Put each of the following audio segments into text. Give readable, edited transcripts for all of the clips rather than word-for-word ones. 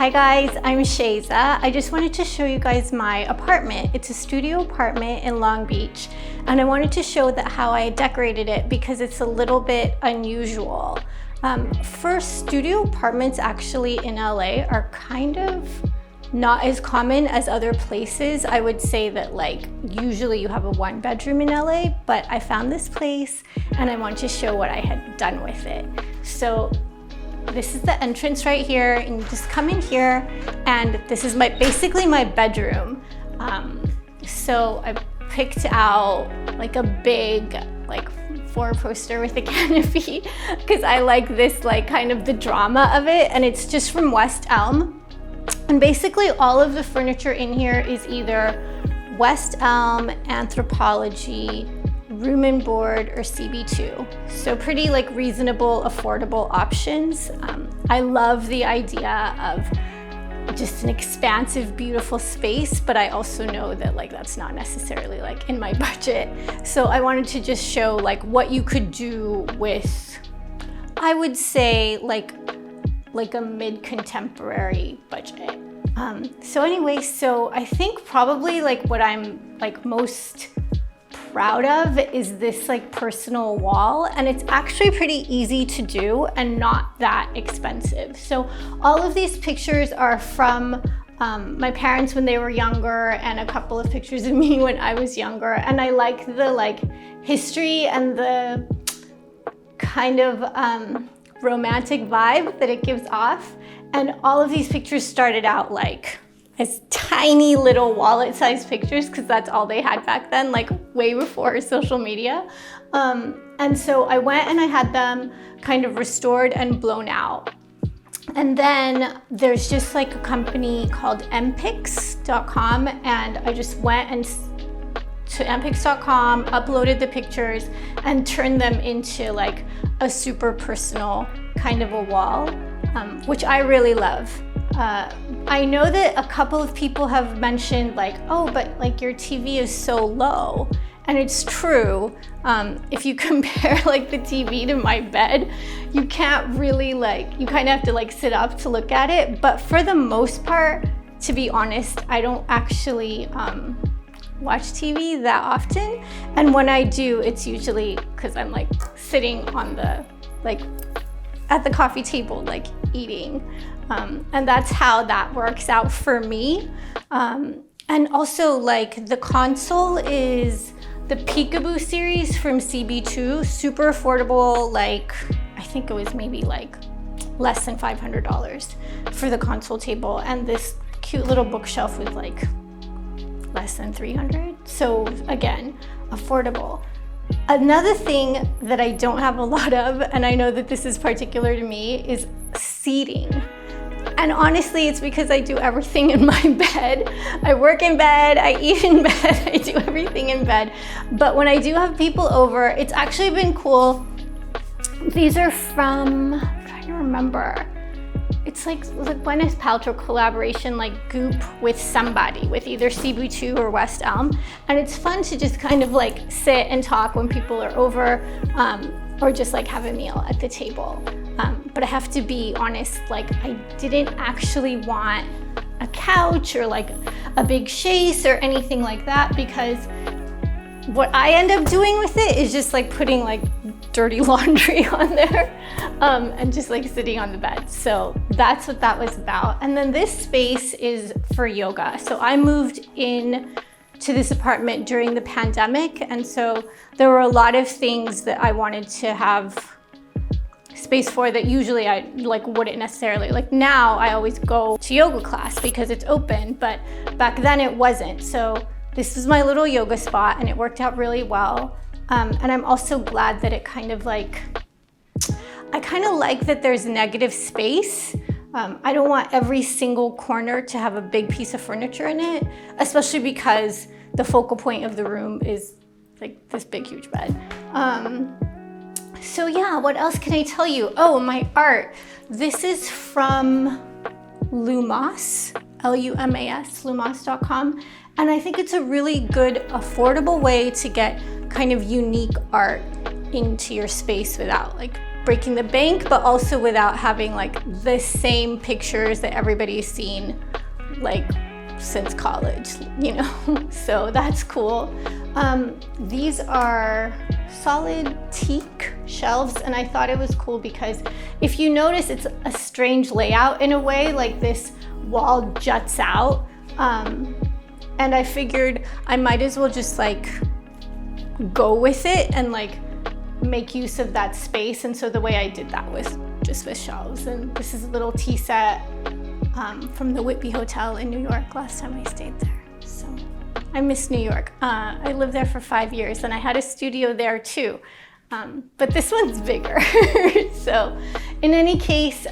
Hi guys, I'm Shaiza. I just wanted to show you guys my apartment. It's a studio apartment in Long Beach, and I wanted to show that how I decorated it because it's a little bit unusual. First, studio apartments actually in LA are kind of not as common as other places. I would say that like usually you have a 1-bedroom in LA, but I found this place and I want to show what I had done with it. So this is the entrance right here, and you just come in here, and this is basically my bedroom. So I picked out like a big 4-poster with a canopy because I like this kind of the drama of it, and it's just from West Elm. And basically all of the furniture in here is either West Elm, Anthropology, Room and Board, or CB2. So pretty reasonable, affordable options. I love the idea of just an expansive, beautiful space, but I also know that that's not necessarily in my budget. So I wanted to just show what you could do with, I would say a mid-contemporary budget. So anyway, so I think probably what I'm most proud of is this personal wall, and it's actually pretty easy to do and not that expensive. So all of these pictures are from my parents when they were younger, and a couple of pictures of me when I was younger, and I like the history and the kind of romantic vibe that it gives off. And all of these pictures started out as tiny little wallet-sized pictures because that's all they had back then, way before social media. And so I went and I had them kind of restored and blown out. And then there's just a company called mpix.com, and I just went to mpix.com, uploaded the pictures, and turned them into a super personal kind of a wall, which I really love. I know that a couple of people have mentioned oh, but your TV is so low. And it's true. If you compare the TV to my bed, you can't really you kind of have to sit up to look at it. But for the most part, to be honest, I don't actually watch TV that often. And when I do, it's usually because I'm sitting on the at the coffee table eating. And that's how that works out for me. And also the console is the Peekaboo series from CB2, super affordable. I think it was maybe less than $500 for the console table. And this cute little bookshelf was less than $300. So again, affordable. Another thing that I don't have a lot of, and I know that this is particular to me, is seating. And honestly, it's because I do everything in my bed. I work in bed, I eat in bed, I do everything in bed. But when I do have people over, it's actually been cool. These are from, I'm trying to remember. It's the Gwyneth Paltrow collaboration, Goop with somebody, with either CB2 or West Elm. And it's fun to just kind of sit and talk when people are over, or just have a meal at the table. But I have to be honest, I didn't actually want a couch or a big chaise or anything like that, because what I end up doing with it is just putting dirty laundry on there, and just sitting on the bed. So that's what that was about. And then this space is for yoga. So I moved in to this apartment during the pandemic, and so there were a lot of things that I wanted to have space for that usually I wouldn't necessarily. Now I always go to yoga class because it's open, but back then it wasn't. So this is my little yoga spot, and it worked out really well. And I'm also glad that it kind of I kind of like that there's negative space. I don't want every single corner to have a big piece of furniture in it, especially because the focal point of the room is this big, huge bed. So yeah, what else can I tell you? Oh, my art. This is from Lumos, Lumas, lumos.com. And I think it's a really good, affordable way to get kind of unique art into your space without breaking the bank, but also without having like the same pictures that everybody's seen like since college, you know? So that's cool. These are solid teak shelves, and I thought it was cool because if you notice, it's a strange layout in a way, like this wall juts out. And I figured I might as well just like go with it and like make use of that space. And so the way I did that was just with shelves. And this is a little tea set from the Whitby Hotel in New York last time I stayed there. So I miss New York. I lived there for 5 years and I had a studio there too. But this one's bigger. So in any case,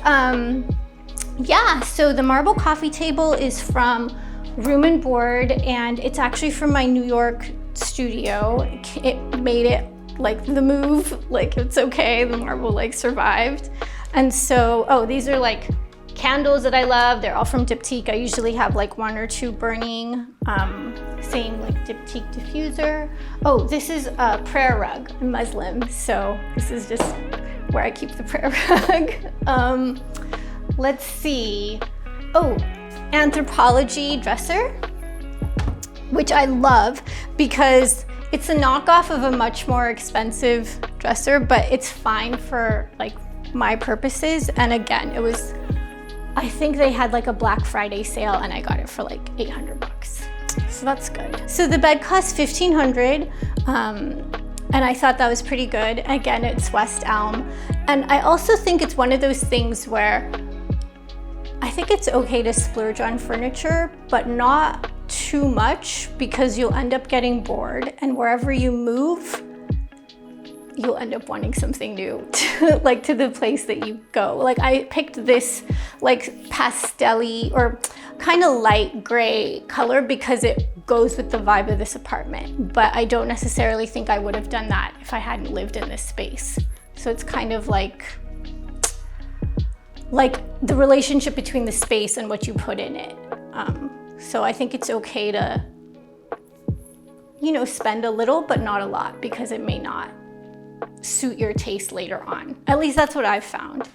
yeah, so the marble coffee table is from Room and Board, and it's actually from my New York studio. It made it like the move, like it's okay, the marble like survived. And so, oh, these are like candles that I love. They're all from Diptyque. I usually have like 1 or 2 burning. Same like Diptyque diffuser. Oh, this is a prayer rug. I'm Muslim, so this is just where I keep the prayer rug. Let's see. Oh, Anthropology dresser, which I love because it's a knockoff of a much more expensive dresser, but it's fine for like my purposes. And again, it was, I think they had like a Black Friday sale and I got it for like 800 bucks. So that's good. So the bed cost $1,500. And I thought that was pretty good. Again, it's West Elm. And I also think it's one of those things where I think it's okay to splurge on furniture, but not too much because you'll end up getting bored, and wherever you move, you'll end up wanting something new, like to the place that you go. Like I picked this like pastel-y or kind of light gray color because it goes with the vibe of this apartment, but I don't necessarily think I would have done that if I hadn't lived in this space. So it's kind of like the relationship between the space and what you put in it. So I think it's okay to, you know, spend a little, but not a lot, because it may not suit your taste later on. At least that's what I've found.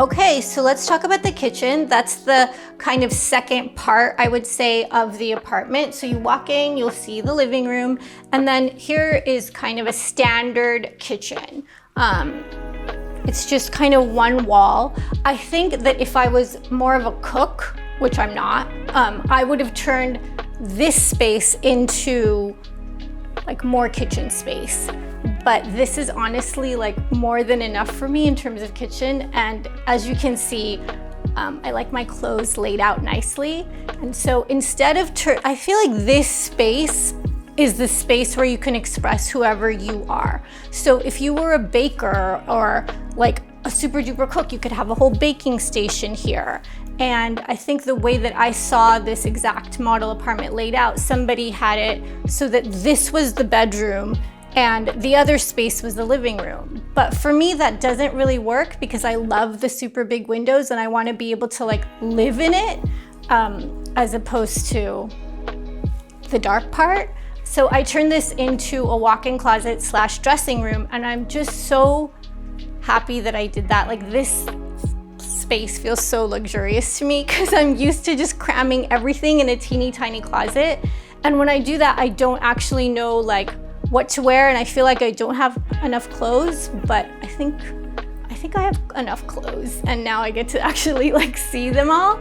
Okay, so let's talk about the kitchen. That's the kind of second part, I would say, of the apartment. So you walk in, you'll see the living room, and then here is kind of a standard kitchen. It's just kind of one wall. I think that if I was more of a cook, which I'm not, I would have turned this space into like more kitchen space. But this is honestly like more than enough for me in terms of kitchen. And as you can see, I like my clothes laid out nicely. And so instead of, I feel like this space is the space where you can express whoever you are. So if you were a baker or like a super duper cook, you could have a whole baking station here. And I think the way that I saw this exact model apartment laid out, somebody had it so that this was the bedroom and the other space was the living room. But for me, that doesn't really work because I love the super big windows and I want to be able to like live in it as opposed to the dark part. So I turned this into a walk-in closet / dressing room, and I'm just so happy that I did that. Like this space feels so luxurious to me because I'm used to just cramming everything in a teeny tiny closet. And when I do that, I don't actually know like what to wear, and I feel like I don't have enough clothes, but I think I have enough clothes, and now I get to actually like see them all.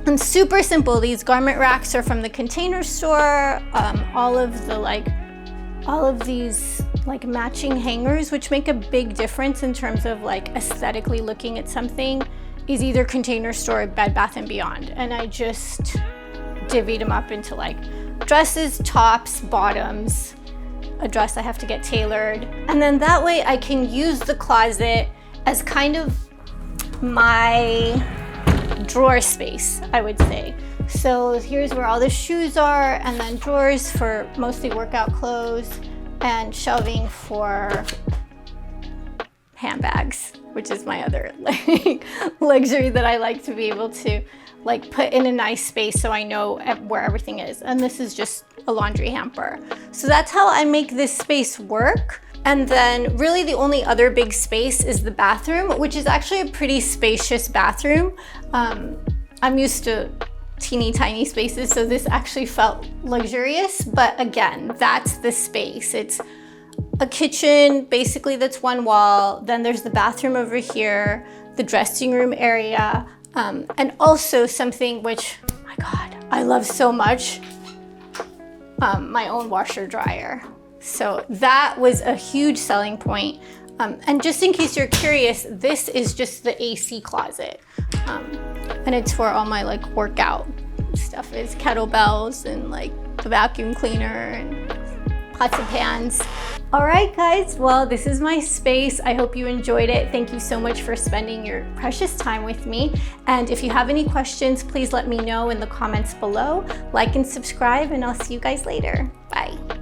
And super simple. These garment racks are from the Container Store. All of these like matching hangers, which make a big difference in terms of like aesthetically looking at something, is either Container Store or Bed Bath & Beyond. And I just divvied them up into like dresses, tops, bottoms. A dress I have to get tailored. And then that way I can use the closet as kind of my drawer space, I would say. So here's where all the shoes are, and then drawers for mostly workout clothes, and shelving for handbags, which is my other like luxury that I like to be able to like put in a nice space so I know where everything is. And this is just a laundry hamper. So that's how I make this space work. And then really the only other big space is the bathroom, which is actually a pretty spacious bathroom. I'm used to teeny tiny spaces, so this actually felt luxurious, but again, that's the space. It's a kitchen, basically that's one wall, then there's the bathroom over here, the dressing room area, and also something which, oh my God, I love so much, my own washer dryer. So that was a huge selling point. And just in case you're curious, this is just the AC closet. And it's where all my like workout stuff is, kettlebells and like the vacuum cleaner and pots and pans. All right, guys, well, this is my space. I hope you enjoyed it. Thank you so much for spending your precious time with me. And if you have any questions, please let me know in the comments below. Like and subscribe, and I'll see you guys later. Bye.